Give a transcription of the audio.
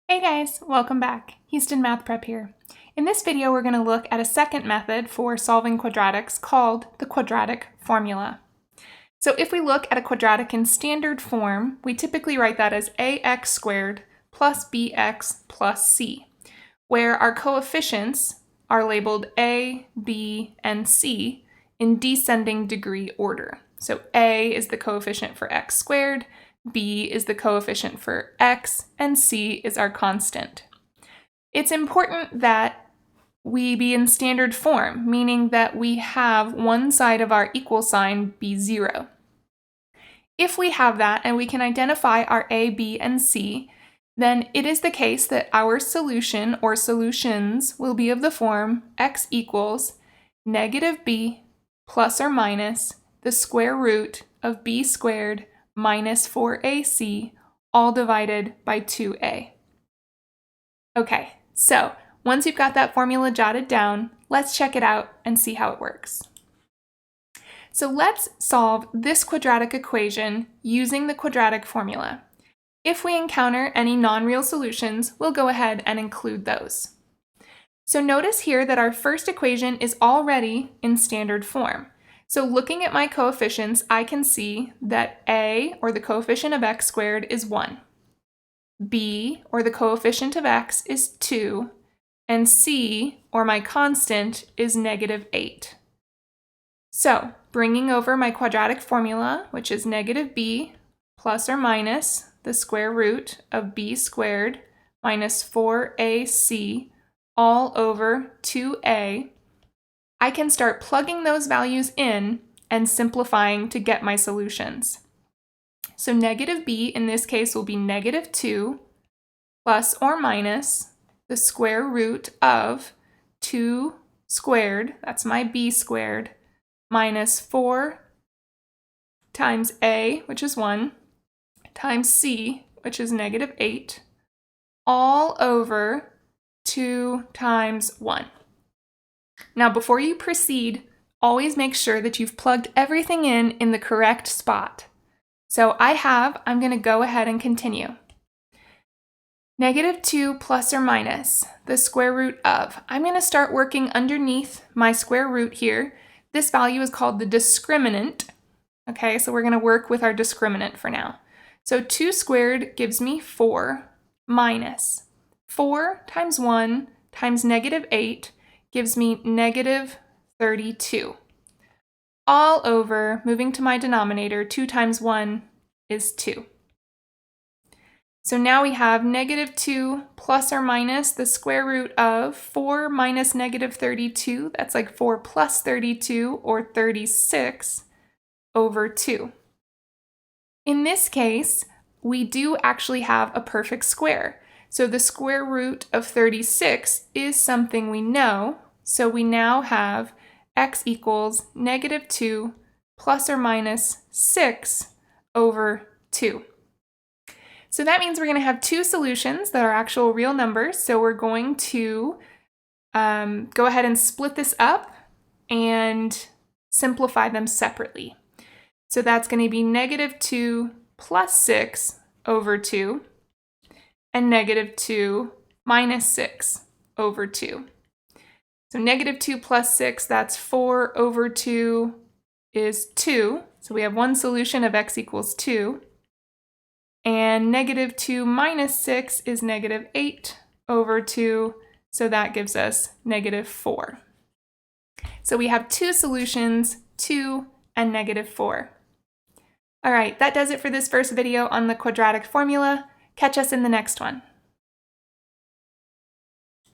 Hey guys, welcome back. Houston Math Prep here. In this video, we're going to look at a second method for solving quadratics called the quadratic formula. So if we look at a quadratic in standard form, we typically write that as ax squared plus bx plus c, where our coefficients are labeled a, b, and c in descending degree order. So a is the coefficient for x squared, b is the coefficient for x, and c is our constant. It's important that we be in standard form, meaning that we have one side of our equal sign be 0. If we have that and we can identify our a, b, and c, then it is the case that our solution or solutions will be of the form x equals negative b plus or minus the square root of b squared minus 4ac, all divided by 2a. Okay, so once you've got that formula jotted down, let's check it out and see how it works. So let's solve this quadratic equation using the quadratic formula. If we encounter any non-real solutions, we'll go ahead and include those. So notice here that our first equation is already in standard form. So looking at my coefficients, I can see that a, or the coefficient of x squared, is 1. b, or the coefficient of x, is 2. And c, or my constant, is negative 8. So bringing over my quadratic formula, which is negative b plus or minus the square root of b squared minus 4ac all over 2a, I can start plugging those values in and simplifying to get my solutions. So negative b in this case will be negative 2 plus or minus the square root of 2 squared, that's my b squared, minus 4 times a, which is 1, times c, which is negative 8, all over 2 times 1. Now, before you proceed, always make sure that you've plugged everything in the correct spot. So I'm going to go ahead and continue. Negative 2 plus or minus the square root of. I'm going to start working underneath my square root here. This value is called the discriminant. Okay, so we're going to work with our discriminant for now. So 2 squared gives me 4 minus 4 times 1 times negative 8 gives me negative 32. All over, moving to my denominator, 2 times 1 is 2. So now we have negative 2 plus or minus the square root of 4 minus negative 32. That's like 4 plus 32, or 36, over 2. In this case, we do actually have a perfect square. So the square root of 36 is something we know. So we now have x equals negative 2 plus or minus 6 over 2. So that means we're going to have two solutions that are actual real numbers. So we're going to go ahead and split this up and simplify them separately. So that's going to be negative 2 plus 6 over 2 and negative 2 minus 6 over 2. So negative 2 plus 6, that's 4 over 2 is 2. So we have one solution of x equals 2. And negative 2 minus 6 is negative 8 over 2. So that gives us negative 4. So we have two solutions, 2 and negative 4. All right, that does it for this first video on the quadratic formula. Catch us in the next one.